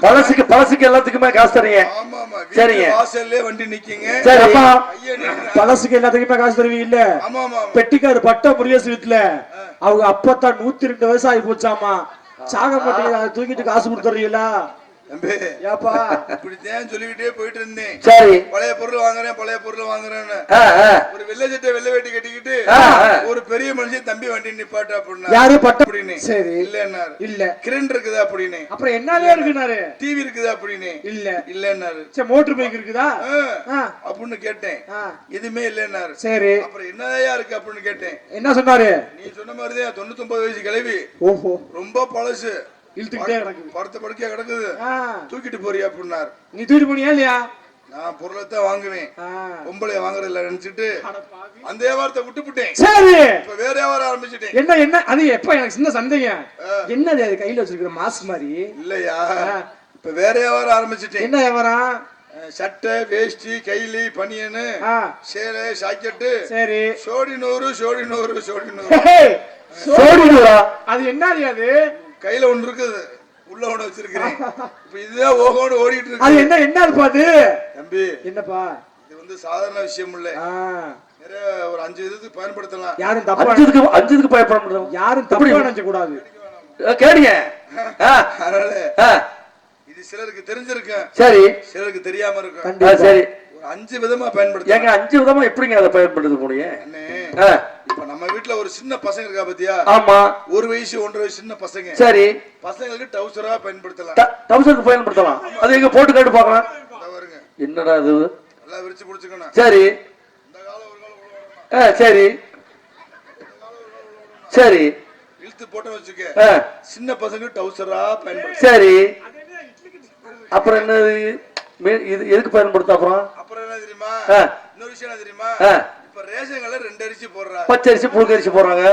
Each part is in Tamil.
பழசுக்கு எல்லாத்துக்குமே காசு தரீங்க. சரிங்க. வாசல்லே வண்டி நிக்குங்க. சரிப்பா. பழசுக்கு எல்லாத்துக்குமே காசு தருவீங்க இல்ல? பெட்டிக்காரு பட்ட முருகேசு வீட்டுல அவங்க அப்பத்தான் 102 வயசு ஆகி போச்சாமா. சாக மாட்டீங்க, தூக்கிட்டு காசு கொடுத்துறீங்களா? இப்படித்தான் சொல்லிக்கிட்டே போயிட்டு இருந்தேன். சரி. பழைய பொருள் வாங்குறேன்னு ஒரு வெள்ளை சட்டை வெள்ளை வேட்டி கட்டிக்கிட்டு ஒரு பெரிய மனுஷன் தம்பி வண்டி நிப்பாட்டு அப்படின்னா யாரு பட்ட அப்படின்னு. சரி. இல்லன்னாரு. இல்ல. கிரண்ட் இருக்குதா அப்படின்னு. அப்புறம் என்னவே இருக்குனாரு. டிவி இருக்குதா அப்படின்னு. இல்லன்னாரு. சரி, மோட்டர் பைக் இருக்குதா அப்படின்னு கேட்டேன். எதுவுமே இல்லன்னாரு. சரி. அப்புறம் என்னதையா இருக்கு அப்படின்னு கேட்டேன். என்ன சொன்னாரு? நீ சொன்ன மாதிரிதான் 99 வயசு கிளவி. ஓஹோ, ரொம்ப பழசு, படுத்த படுக்கையா கிடக்குது, தூக்கிட்டு போறியா அப்படின்னாரு. நீ தூக்கிட்டு போனியா இல்லையா? நான் பொருளைத்தான் வாங்குவேன், பொம்பளைய வாங்குறது இல்ல நினைச்சிட்டு அந்த வியாபாரத்தை விட்டுப்புட்டேன். சரி, இப்ப வேற வியாபாரம் ஆரம்பிச்சுட்டேன். என்ன அது? எப்ப எனக்கு சின்ன சந்தேகம், என்னது அது கையில வச்சிருக்கிற மாஸ் மாதிரி? இல்லையா, இப்ப வேற வியாபாரம் ஆரம்பிச்சுட்டேன். என்ன வியாபாரம்? சட்டை, வேஷ்டி, கைலி, பனியனு, சேலை, சாக்கெட்டு. சரி. சோடி நூறு. அது என்னது? அது கையில ஒண்ணு இருக்குது, உள்ள ஒண்ணு வச்சிருக்கிறேன். இப்ப இதுதான் ஓகோன்னு ஓடிட்டு இருக்கு. அது என்ன பாது தம்பி? என்னப்பா இது வந்து சாதாரண விஷயம் இல்ல. நிறைய ஒரு 5 விதத்துக்கு பயன்படுத்தலாம். யாரும் தப்பா அஞ்சுக்கு பயன்படுத்தலாம். யாரும் தப்பா நினைக்க கூடாது. கேளுங்க. அதனால இது சிலருக்கு தெரிஞ்சிருக்கு, சரி, சிலருக்கு தெரியாம இருக்கும். சரி. ஒரு 5 விதமா பயன்படுத்த. ஏங்க 5 விதமா எப்படிங்க அதை பயன்படுத்த முடியும்? இப்ப நம்ம வீட்டுல ஒரு சின்ன பசங்க இருக்கா பாத்தியா? ஆமா. 1 வயசு 1.5 வயசு சின்ன பசங்க. சரி. பசங்களுக்கு டவுசரா பயன்படுத்தலாம். டவுசருக்கு பயன்படுத்தலாம். அது எங்க போட்டு காட்டு பார்க்கலாம். என்னடா இது? நல்லா விரிச்சு புடிச்சுக்கணும். சரி. இந்த கால ஒரு கால சரி சரி. இழுத்து போட்டு வச்சுக்க. சின்ன பசங்க டவுசரா பயன்படுத்த. சரி. அப்புறம் என்னது? இது எதுக்கு பயன்படுத்த? அப்புறம் என்ன தெரியுமா? இன்னொரு விஷயம் என்ன தெரியுமா? இப்ப ரேஷன் கடையில 2 அரிசி போடுறாங்க. பச்சரிசி, புழுங்கரிசி போடுறாங்க.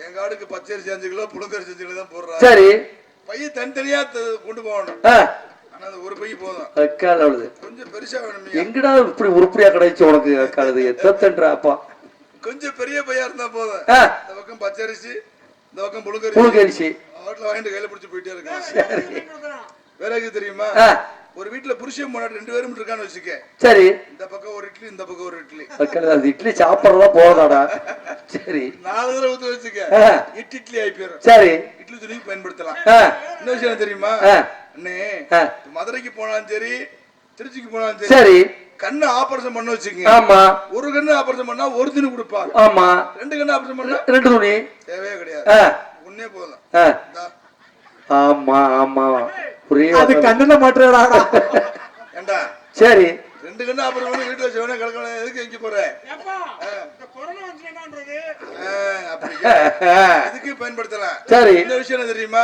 எங்க ஆடுக்கு பச்சரிசி 5 கிலோ, புழுங்கரிசி 5 கிலோ தான் போடுறாங்க. சரி. பைய தனித்தனியா கொண்டு போகணும். ஆனா அது ஒரு பை போதும். அக்கால அழுது கொஞ்சம் பெருசா வேணும். எங்கடா இப்படி உருப்படியா கிடைச்சு உனக்கு? அக்காலது எத்தன்றப்பா. கொஞ்சம் பெரிய பையா இருந்தா போதும். இந்த பக்கம் பச்சரிசி, இந்த பக்கம் புழுங்கரிசி ஆட்ல வாங்கிட்டு கையில பிடிச்சு போயிட்டே இருக்கான். வேற எது தெரியுமா? ஒரு வீட்டுல புருஷன் பொண்டாட்டி 2 பேரும் இருக்கான்னு வச்சுக்க. சரி. இந்த பக்கம் ஒரு இட்லி, இந்த பக்கம் ஒரு இட்லி. அது இட்லி சாப்பிடறதா போதாடா? சரி. 4 தடவை ஊத்தி வச்சுக்க, இட்லி ஆகி போயிடும். சரி. இட்லி துணிக்கு பயன்படுத்தலாம். இன்னொரு விஷயம் தெரியுமா அண்ணே? மதுரைக்கு போனாலும் சரி, திருச்சிக்கு போனாலும் சரி, கண்ணு ஆபரேஷன் பண்ண வச்சுக்கங்க. ஆமா. ஒரு கண்ணு ஆபரேஷன் பண்ணா ஒரு துணி கொடுப்பாங்க. ஆமா. 2 கண்ணு ஆபரேஷன் பண்ணா 2 துணி தேவையே கிடையாது. ஒண்ணே போதும். ஆமா ஆமா. அது கண்ணுல மாற்றடா. ஏண்டா? சரி. 2 கண்ணு ஆபரேஷன் பண்ணி வீட்டுல செவனே கிடக்கணும். எதுக்கு எங்க போற? ஏப்பா இந்த கொரோனா வந்து என்னன்றது? அப்படி இதுக்கு பயன்படுத்தலாம். சரி. இந்த விஷயம் என்ன தெரியுமா?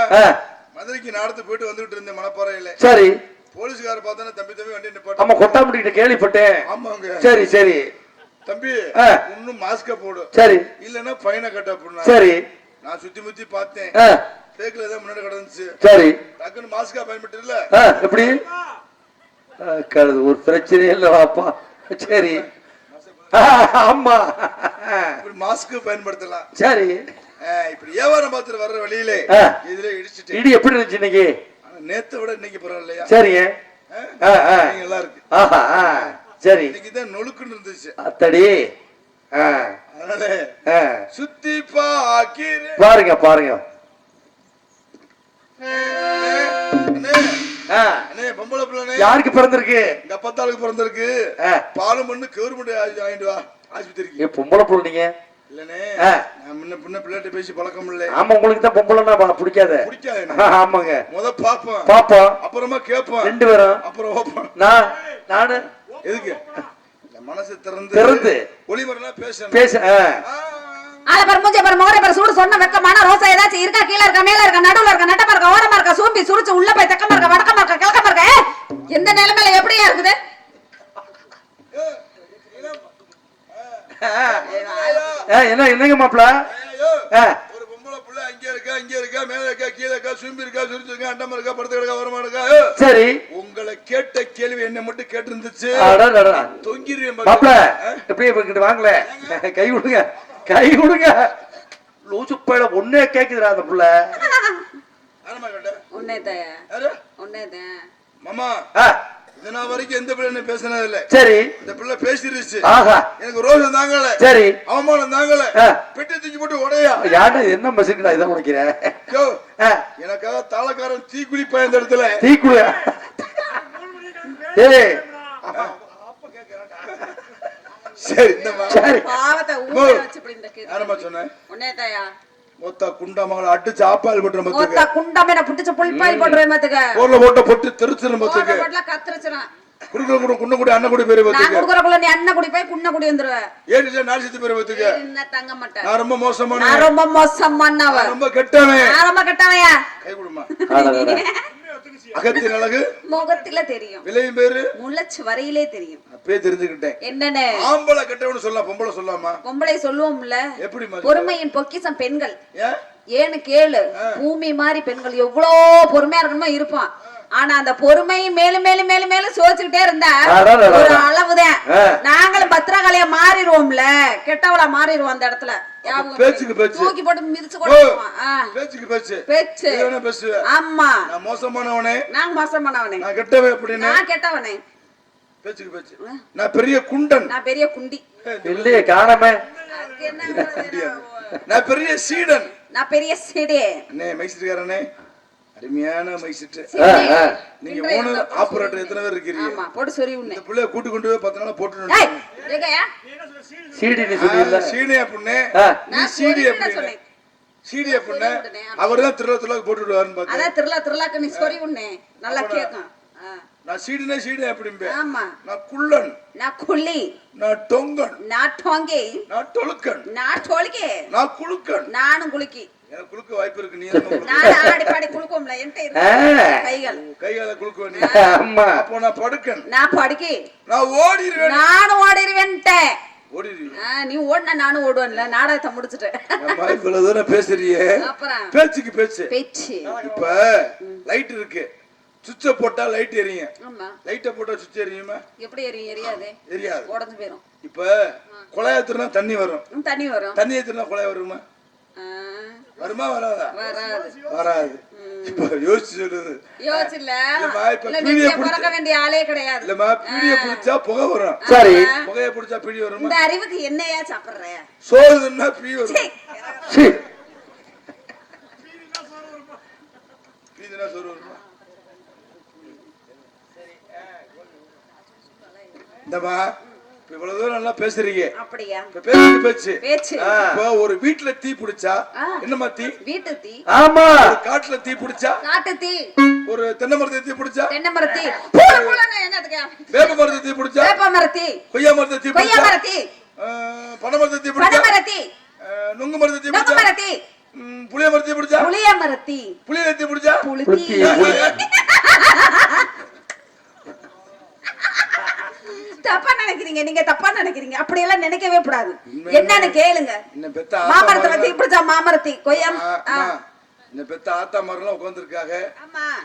மதுரைக்கு நாடத்து போயிட்டு வந்துட்டு இருந்தேன் மணப்பாறையில. சரி. போலீஸ்கார பார்த்தானே தம்பி வண்டி நிப்பாட்டு. ஆமா, கொட்டாம்பட்டிட்ட கேள்விப்பட்டேன். ஆமாங்க. சரி சரி. தம்பி இன்னும் மாஸ்க போடு. சரி. இல்லன்னா ஃபைனை கட்ட அப்படினா. சரி. நான் சுத்தி முத்தி பார்த்தேன். பேக்ல தான் முன்னாடி கிடந்துச்சு. சரி. டக்குன்னு மாஸ்கா பயன்படுத்த இல்ல. எப்படி? கழுது ஒரு பிரச்சனை இல்லப்பா. சரி. ஆமா. இப்படி மாஸ்க் பயன்படுத்தலாம். சரி. இப்படி வியாபாரம் பார்த்துட்டு வர்ற வழியிலே இதுல இடிச்சிட்டு. இடி எப்படி இருந்துச்சு இன்னைக்கு? நேத்து விட இன்னைக்கு பரவாயில்லையா? சரிங்க. நல்லா இருக்கு. சரி. இன்னைக்கு தான் நொழுக்குன்னு இருந்துச்சு. அத்தடி. அதனால சுத்தி பாருங்க பாருங்க. பொம்பளை பிள்ளை யாருக்கு பிறந்திருக்கு? எங்க அப்பத்தாளுக்கு பிறந்திருக்கு. பாலும் பண்ணு கவர்மெண்ட் வாங்கிட்டு வா ஆஸ்பத்திரிக்கு. பொம்பளை பிள்ளை நீங்க இல்லனே? நான் முன்ன பின்ன பிள்ளைகிட்ட பேசி பழக்கம் இல்ல. ஆமா, உங்களுக்கு தான் பொம்பளைன்னா பிடிக்காது. ஆமாங்க. முத பாப்போம், அப்புறமா கேட்போம் 2 பேரும். அப்புறம் ஓப்போம். நானு எதுக்கு மனசு திறந்து ஒளிமரனா பேச. ஆல பாரு, மூஞ்சி பாரு, முகரை பாரு, சூடு சொன்ன வெக்கமான ரோசா ஏதாச்சும் இருக்கா? கீழ இருக்கா, மேல இருக்கா, நடுவுல இருக்கா, நட்டமா இருக்கா, ஓரமா இருக்கா, சூம்பி சுருச்சு உள்ள போய் தெக்கமா இருக்கா, வடக்கமா இருக்கா, கிழக்கமா இருக்கா? எந்த நிலைமையில எப்படியா இருக்குது? என்னங்க மாப்பிள்ள? ஒரு பொம்பளை புள்ள அங்க இருக்கா, மேல இருக்கா, கீழ இருக்கா, சூம்பி இருக்கா, சுருச்சு இருக்கா, அண்டமா இருக்கா, படுத்து கிடக்கா, ஓரமா இருக்கா? சரி. உங்களை கேட்ட கேள்வி என்ன மட்டும் கேட்டு இருந்துச்சு. தொங்கிருவேன் மாப்பிள்ள. எப்படி வாங்கல? கை விடுங்க. லூசு பையில ஒன்னே கேக்குதுடா அந்த புள்ள. மாமா இதனா வரைக்கும் எந்த பிள்ளை பேசினது இல்ல. சரி. இந்த பிள்ளை பேசிருச்சு. ஆஹா. எனக்கு ரோஷம் தாங்கல. சரி. அவமானம் தாங்கல. பெட்டி தூக்கி போட்டு உடையா. யாரு என்ன மசிக்கடா இத முடிக்கிறேன். யோ. எனக்காக தாளக்காரன் தீ குளிப்பா இந்த இடத்துல. தீ குளி. ஏய். சரி இந்தமா. சரி. பாவத்தை ஊற வச்சு இப்படி இந்த கேக்கு. யாரமா சொன்ன? உன்னேதாயா. மொத்த குண்டமங்கள அடிச்சு ஆப்பால் போட்ற மத்துக்கு. மொத்த குண்டமேன புடிச்சு புல்பாயில் போட்ற மத்துக்கு. போர்ல போட்ட பொட்டு தெருச்சுற மத்துக்கு. போர்ல போட்ல கத்திரச்சுறா. குடுக்குற குண்ண குடி அண்ணன் குடி பேரு மத்துக்கு. நான் குடுக்குறக்குள்ள நீ அண்ணன் குடி போய் குண்ண குடி வந்துருவ. ஏன் இல்ல நான் செத்து பேரு மத்துக்கு. என்ன தங்க மாட்டே. நான் ரொம்ப மோசமான. நான் ரொம்ப மோசமானவ. ரொம்ப கெட்டவன். நான் ரொம்ப கெட்டவயா. கை குடுமா. அகத்தின் அழகு முகத்தில தெரியும். விலையும் பேரு முள்ளச்சு வரையிலே தெரியும். அப்பே தெரிஞ்சுக்கிட்டேன். என்னன்னு? ஆம்பளை கெட்டவன்னு சொல்லலாம், பொம்பளை சொல்லாமா? பொம்பளை சொல்லுவோம்ல. எப்படி பொறுமையின் பொக்கிஷம் பெண்கள். ஏன்னு கேளு. பூமி மாதிரி பெண்கள் எவ்வளவு பொறுமையா இருக்கணுமோ இருப்பான். ஆனா அந்த பொறுமை மேலும் மேலும் மேலும் மேலும் சோதிச்சுக்கிட்டே இருந்தா ஒரு அளவுதான். நாங்களும் பத்திரகாளியா மாறிடுவோம்ல, கெட்டவளா மாறிடுவோம் அந்த இடத்துல. பேச்சுக்கு பேச்சு தூக்கி போட்டு மிதிச்சு கொடுப்போம். பேச்சுக்கு பேச்சு பேச்சு. ஆமா. நான் மோசமானவனே. நான் மோசமானவனே. நான் கெட்டவன் அப்படின்னு. நான் கெட்டவனே. பேச்சுக்கு பேச்சு. நான் பெரிய குண்டன். நான் பெரிய குண்டி. இல்லையே காணமே. நான் பெரிய சீடன். நான் பெரிய சீடே. அண்ணே மைசிட்டுக்காரனே, அருமையான மைசிட்டு. நீங்க ஓனர் ஆபரேட்டர் எத்தனை பேர் இருக்கீங்க? ஆமா, போட்டு சொறி உன்னை. இந்த புள்ளைய கூட்டி கொண்டு போய் 10 நாளா போட்டுறேன். ஏய், எங்கயா? சீடி நீ சொல்லில. சீடி அப்படினே. நீ சீடி அப்படினே. சீடி அப்படினே. அவர்தான் திருலத்துலக்கு போட்டு விடுவாருன்னு பார்த்தேன். அத திருலத்துலக்கு நீ சொறி உன்னை. நல்லா கேக்கும். நான் சீடினே சீடி அப்படிம்பே. ஆமா. நான் குள்ளன். நான் குள்ளி. நான் டொங்கன். நான் டொங்கி. நான் டொலுக்கன். நான் டொலுக்கே. நான் குளுக்கன். நானும் குளுக்கி. எனக்கு குளுக்க வாய்ப்பு இருக்கு. நீ என்ன குளுக்க? நான் ஆடி பாடி குளுக்கோம்ல என்கிட்ட இருக்கு கைகள். கையால குளுக்க நீ. அம்மா. அப்போ நான் படுக்கன். நான் படுக்கி. நான் ஓடிடுவேன். நானும் ஓடிடுவேன்ட்டே. ஓடிடுவீங்க. நீ ஓடுனா நானும் ஓடுவேன்ல. நாடகத்தை முடிச்சிட்டேன். அம்மா இவ்வளவு தூரம் பேசுறியே. அப்புறம் பேச்சுக்கு பேச்சு. பேச்சு. இப்ப லைட் இருக்கு. சுவிட்ச போட்டா லைட் எரியும். ஆமா. லைட்ட போட்டா சுவிட்ச் எரியுமா? எப்படி எரியும்? எரியாது. எரியாது. உடைஞ்சு போயிடும். இப்ப குழாய் ஏத்துனா தண்ணி வரும். தண்ணி வரும். தண்ணி ஏத்துனா குழாய் வருமா? வருமா வராதா? வராது. வராது. இப்ப யோசிச்சு சொல்லுது. யோசிச்சல. இல்ல பீடிய புடிக்க வேண்டிய ஆளே கிடையாது. இல்லமா பீடிய புடிச்சா புகை வரும். சரி. புகைய புடிச்சா பீடி வருமா? இந்த அறிவுக்கு என்னையா சாப்பிடுற? சோறுன்னா பீ வரும். சீ. பீடினா சோறு வருமா? இந்தமா இவ்வளவு தூரம் நல்லா பேசுறீங்க. அப்படியா? பேச்சு பேச்சு. பேச்சு. இப்ப ஒரு வீட்ல தீ பிடிச்சா என்னமா தீ? வீட்டு தீ. ஆமா. ஒரு காட்டுல தீ பிடிச்சா? காட்டு தீ. ஒரு தென்னை மரத்தை தீ பிடிச்சா? தென்னை மரத்தி. பூள பூளன்னு என்னதுக்கு? வேப்ப மரத்தை தீ பிடிச்சா? வேப்ப மரத்தி. கொய்யா மரத்தை தீ பிடிச்சா? கொய்யா மரத்தி. பனை மரத்தை தீ பிடிச்சா? பனை மரத்தி. நுங்கு மரத்தை தீ பிடிச்சா? நுங்கு மரத்தி. புளிய மரத்தை பிடிச்சா? புளிய மரத்தி. புளிய தீ பிடிச்சா? புளித்தி. தப்பா நினைக்கிறீங்க. நீங்க தப்பா நினைக்கிறீங்க. அப்படி எல்லாம் நினைக்கவே கூடாது. என்னன்னு கேளுங்க. மாமரத்துல தீ பிடிச்சா மாமரத்தி. கொய்யா இந்த பெத்த ஆத்தா மரம்லாம் உட்கார்ந்துருக்காங்க.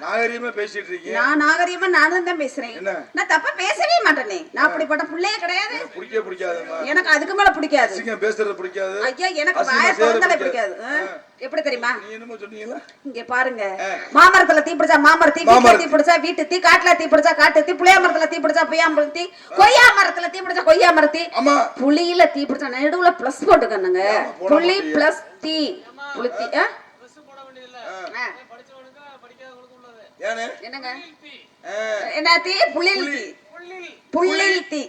நாகரீகமா பேசிட்டு இருக்கீங்க. நான் நாகரீகமா நானும் தான் பேசுறேன். நான் தப்பா பேசவே மாட்டேனே. நான் அப்படிப்பட்ட புள்ளையே கிடையாது. பிடிக்கவே பிடிக்காதுமா. எனக்கு அதுக்கு மேல பிடிக்காது. அசிங்க பேசுறது பிடிக்காது. ஐயா எனக்கு வாயை திறந்தாலே பிடிக்காது. எப்படி தெரியுமா? நீ என்னமோ சொன்னீங்களா? இங்க பாருங்க. மாமரத்துல தீ பிடிச்சா மாமரத்தி. வீட்டுல தீ பிடிச்சா வீட்டு தீ. காட்டுல தீ பிடிச்சா காட்டு தீ. புளிய மரத்துல தீ பிடிச்சா புளிய மரத்தி. கொய்யா மரத்துல தீ பிடிச்சா கொய்யா மரத்தி. புளியில தீ பிடிச்சா நடுவுல பிளஸ் போட்டுக்கணுங்க. புளி பிளஸ் தீ. புளித்தி. என்னங்க என்ன தீ? புள்ளில் தீ. புள்ளில் தீ.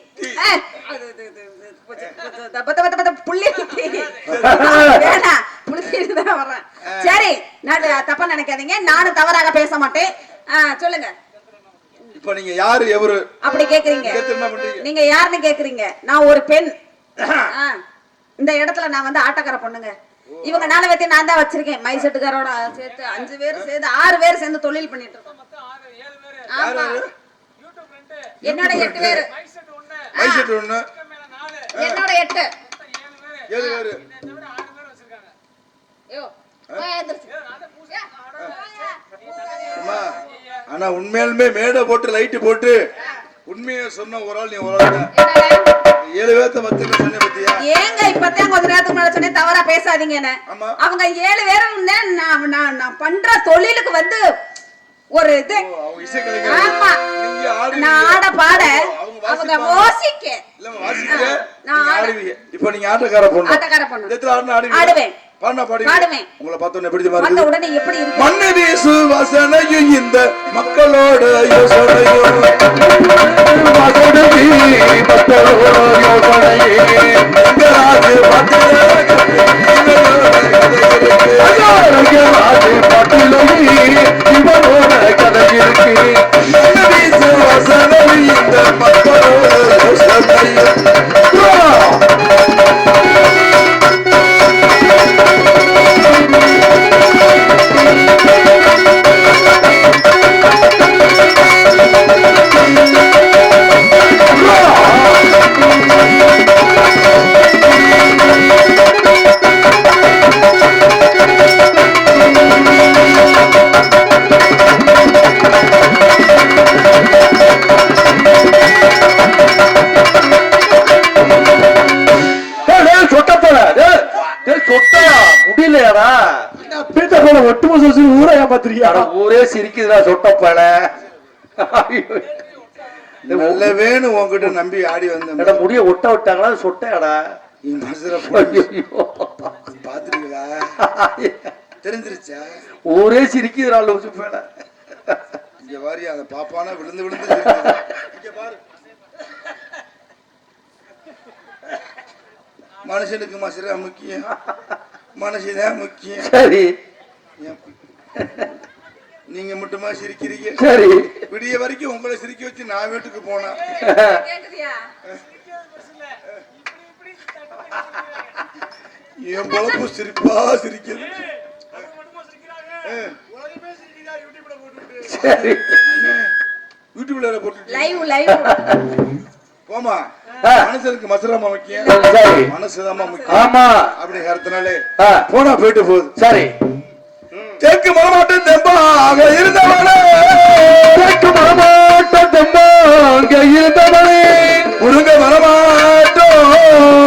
சரி, நான் தப்பா நினைக்காதீங்க. நானும் தவறாக பேச மாட்டேன். சொல்லுங்க. இப்ப நீங்க யாரு எவரு அப்படி கேக்குறீங்க? நீங்க யாருன்னு கேக்குறீங்க. நான் ஒரு பெண். இந்த இடத்துல நான் வந்து ஆட்டக்கார பொண்ணுங்க. இவங்க 4 பேர்த்தையும் நான் தான் வச்சிருக்கேன். மைசெட்டுக்காரோட சேர்த்து 5 பேர் சேர்ந்து 6 பேர் சேர்ந்து தொழில் பண்ணிட்டு இருக்கோம். ஆமா. என்னோட 8 பேர். மைசெட் ஒண்ணு. என்னோட 8. 7 பேர். யோ, ஆனா உண்மையாலுமே மேடை போட்டு லைட் போட்டு உண்மையை சொன்ன ஒரு ஆள் நீ ஒரு ஆள் தான். 7 பேர்த்த மத்தியில சொன்ன பத்தியா? ஏங்க இப்பதான் கொஞ்ச நேரத்துக்கு முன்னாடி சொன்னேன் தவறா பேசாதீங்கன்னு. அவங்க 7 பேரும் நான் பண்ற தொழிலுக்கு வந்து ஒரு இது. ஆமா, நான் ஆட பாட அவங்க வாசிக்க. நான் ஆடுவேன். இப்போ நீங்க ஆட்டக்கார பொண்ணு. ஆட்டக்கார பொண்ணு. ஆடுவேன். பாடுவேன். உங்களை பார்த்தோன்னே எப்படி பாருங்க. வந்த உடனே எப்படி இருக்கு? மண்ணு வீசு வாசனையும் இந்த மக்களோட யோசனையும் ஊரே சிரிக்குதுடா சொட்டப்பல. நல்ல வேணும் உங்ககிட்ட நம்பி ஆடி வந்த முடிய ஒட்ட விட்டாங்களா சொட்டையாடா பாத்துருக்கீங்களா? தெரிஞ்சிருச்சா? ஊரே சிரிக்குதுடா லூசு பேல. இங்க வாரி அந்த பாப்பானா விழுந்து விழுந்து இங்க பாரு. மனுஷனுக்கு மசரா முக்கியம், மனுஷன் முக்கியம். சரி, நீங்க மட்டுமா சிரிக்கிறீங்க? சரி, விடிய வரைக்கும் உங்களை சிரிக்க வச்சு நான் வீட்டுக்கு போனா என் பொழப்பு சிரிப்பா சிரிக்குது. யூடியூப்ல போட்டு போமா. மனுஷனுக்கு மசராமா முக்கியம், மனசுதாமா முக்கியம். ஆமா, அப்படி கருத்தினாலே போனா போயிட்டு போகுது. சரி. தெற்கு மரமாட்டம் தெம்பாக இருந்தவனே, தெற்கு மரமாட்டம் தெம்பாக இருந்தவனே, முருங்க மரமாட்டம்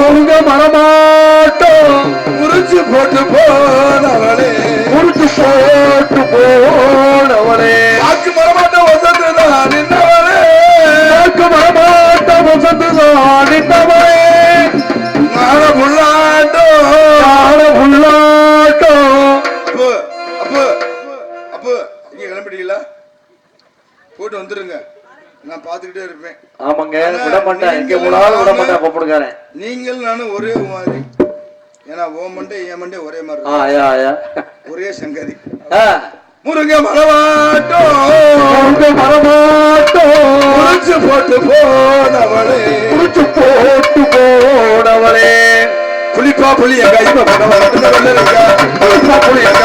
முருங்க மரமாட்டம் முறிச்சு போட்டு போனவளே, முறிச்சு போட்டு போனவளே, வாக்கு மரமாட்டம் வசந்துதான் நின்றவளே, வாக்கு மரமாட்டம் வசந்துதான் நின்றவளே, ஞான புள்ளாட்டம் ஞான புள்ளாட்டம். அப்போ இங்க கிளம்பிட்டீங்களா? போட்டு வந்துருங்க, நான் பாத்துக்கிட்டே இருப்பேன். ஆமாங்க, விட மாட்டேன், எங்க போனாலும் விட மாட்டேன். பப்புடுக்காரன் நீங்கள் நானும் ஒரே மாதிரி, ஏன்னா ஓ மண்டே என் மண்டே ஒரே மாதிரி, ஒரே சங்கதி. முருங்க மரமாட்டோம் முருங்க மரமாட்டோம் முறிச்சு போட்டு போனவளே, முறிச்சு போட்டு போனவளே, புளிப்பா புளி எங்க இப்ப புளிப்பா புளி எங்க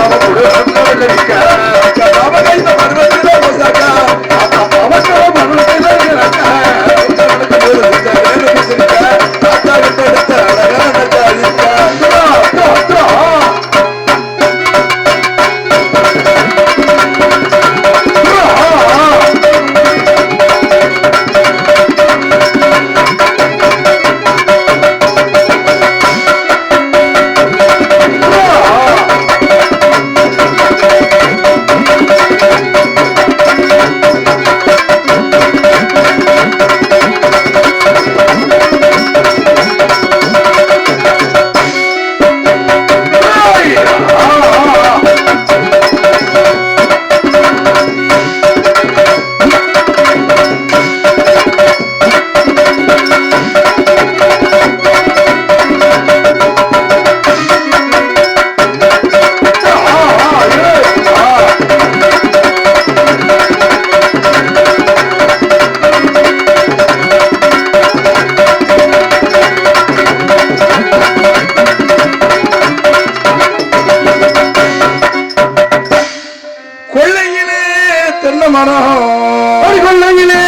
கொள்ளையிலே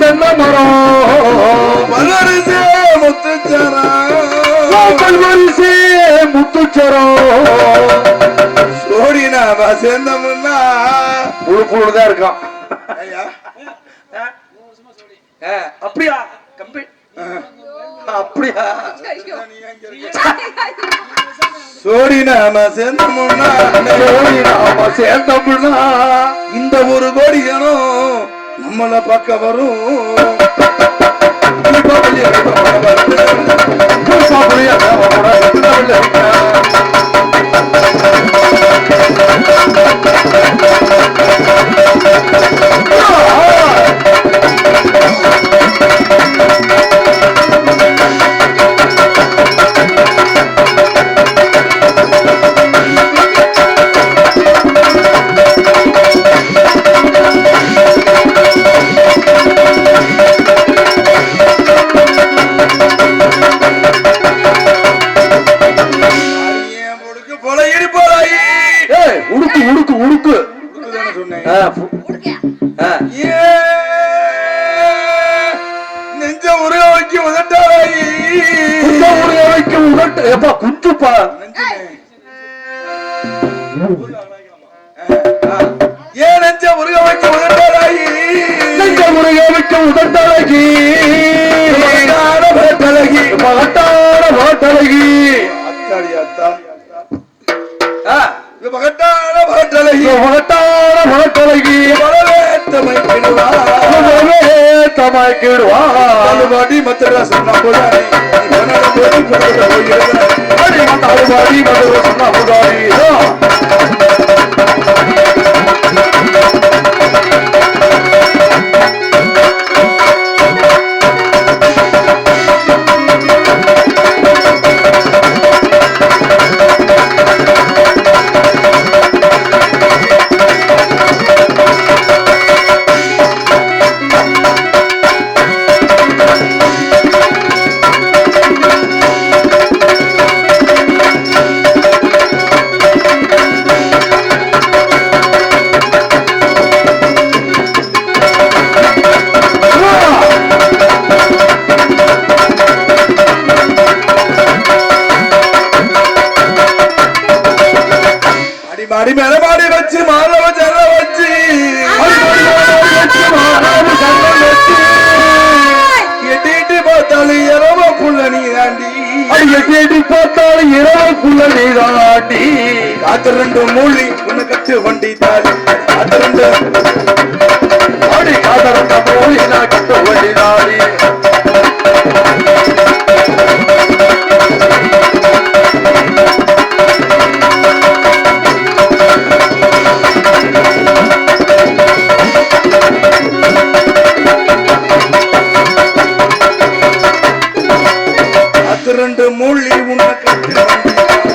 தென்னை மரம் வல்லரிசே முத்துச்சரம் சோடி நாம சேர்ந்தோம்னா புழு புழுதான் இருக்கான். அப்படியா கம்பி? அப்படியா சோடி நாம சேர்ந்தோம்னா இந்த ஒரு கோடி ஜனம் நம்மள பக்க வரும். நெஞ்ச உருக வைக்க உதட்டாராயி குத்துப்பா ஏன் நெஞ்ச உருக வைக்க உதட்டாராயி நெஞ்ச உருக வைக்க உதட்டாராகி மகட்டான பாட்டழகி அத்தாடி அத்தா மகட்டான பாட்டழகி மகட்டான பாட்டழகி தமாய்க்கிடுவாடி மத்திர சொன்ன மாடி மேல மாடி வச்சு மாலவ ஜல்ல வச்சு எட்டி பார்த்தாலும் இரவ புள்ள நீ தாண்டி எட்டி பார்த்தாலும் இரவ புள்ள நீ தாண்டி காத்து ரெண்டு மூலி உன்னை கட்டு வண்டி தாலி காத்து ரெண்டு அடி காத்து ரெண்டு மூலி நான் கட்டு வண்டி தாலி ரெண்டு மூலி உன்னை கட்டு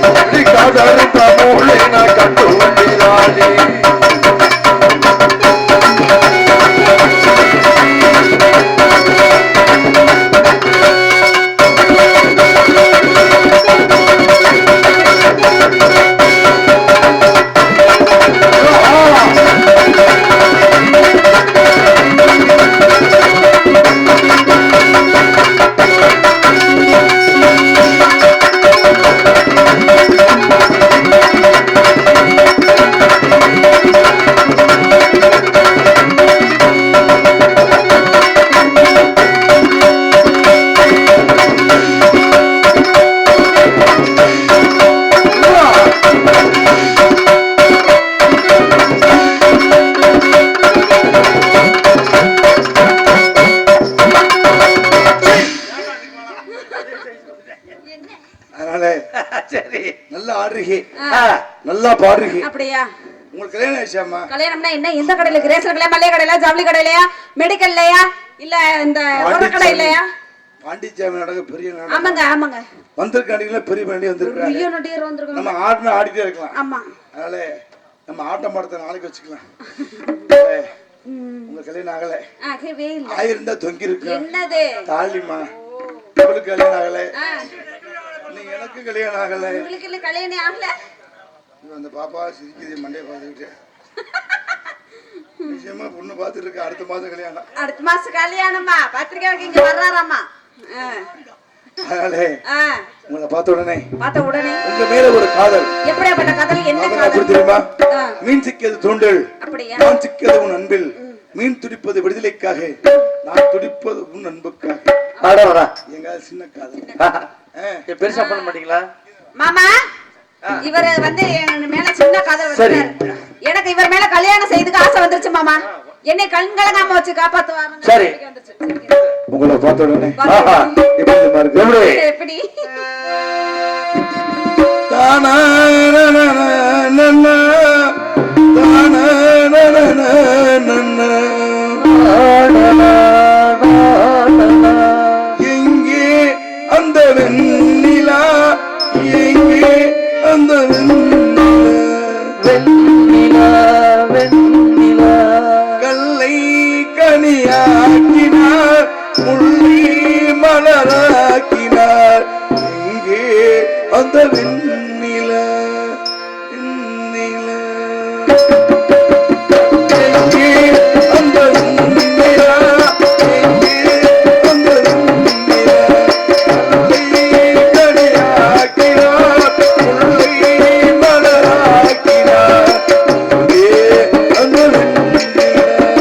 வண்டி காதருந்த மூலி நான் கட்டு வண்டி தாலி நல்லா ஆடுறீங்க நல்லா பாடுறீங்க அப்படியா உங்களுக்கு கல்யாணம் ஆயிடுச்சாமா கல்யாணம்னா என்ன எந்த கடையில ரேஷன் கடையில மளிகை கடையில ஜவுளி கடையிலயா மெடிக்கல்லையா இல்ல இந்த கடை இல்லையா பாண்டிச்சாமி நடக்க பெரிய ஆமாங்க ஆமாங்க வந்திருக்காண்டிங்களா பெரிய பாண்டி வந்திருக்காங்க நம்ம ஆடினா ஆடிட்டே இருக்கலாம் ஆமா அதனால நம்ம ஆட்டம் பாடத்தை நாளைக்கு வச்சுக்கலாம் உங்க கல்யாணம் ஆகல ஆயிருந்தா தொங்கி இருக்கு என்னது தாலிமா உங்களுக்கு கல்யாணம் ஆகல நீங்க எனக்கு கல்யாணம் ஆகல உங்களுக்கு கல்யாணம் ஆகல அந்த பாப்பா சிரிக்குது மண்டைய பார்த்துக்கிட்டு நிச்சயமா பொண்ணு பார்த்துட்டு இருக்க அடுத்த மாசம் கல்யாணம் அடுத்த மாசம் கல்யாணமா பத்திரிக்கை வைக்க இங்க வர்றாராமா அதனால உங்களை பார்த்த உடனே உங்க மேல ஒரு காதல் எப்படியாப்பட்ட காதல் என்ன காதல் தெரியுமா மீன் சிக்கியது தூண்டல் அப்படியா நான் சிக்கியது உன் அன்பில் மீன் துடிப்பது விடுதலைக்காக நான் துடிப்பது உன் அன்புக்காக ஆடவரா எங்க சின்ன காதல் பெருசா பண்ண மாட்டீங்களா மாமா இவரு வந்து என் மேல சின்ன காதல் வச்சிருக்காரு. எனக்கு இவர் மேல கல்யாணம் செய்துக்கு ஆசை வந்துருச்சு மாமா. என்னை கண்கலங்காம வச்சு காப்பாத்துவாருங்க. சரி. உங்களை பார்த்த உடனே எப்படி தானா எங்கே அந்த வெண்ணிலா, எங்கே அந்த வெண்ணிலா, கல்லை கனியாக்கினார், முள்ளி மலராக்கினார், எங்கே அந்த வெண்ணிலா, வெண்ணிலா, எங்கே அந்த வெண்ணிலா, எங்கே அந்த வெண்ணிலா, கல்லை கனியாக்கினார், முள்ளி மலராக்கினார், எங்கே அந்த வெண்ணிலா,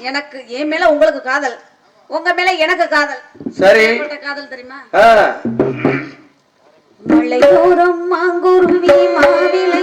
எனக்கு என் மேல உங்களுக்கு காதல், உங்க மேல எனக்கு காதல். சரி. காதல் தெரியுமா? மலையோரம் மாங்குருவி மாவில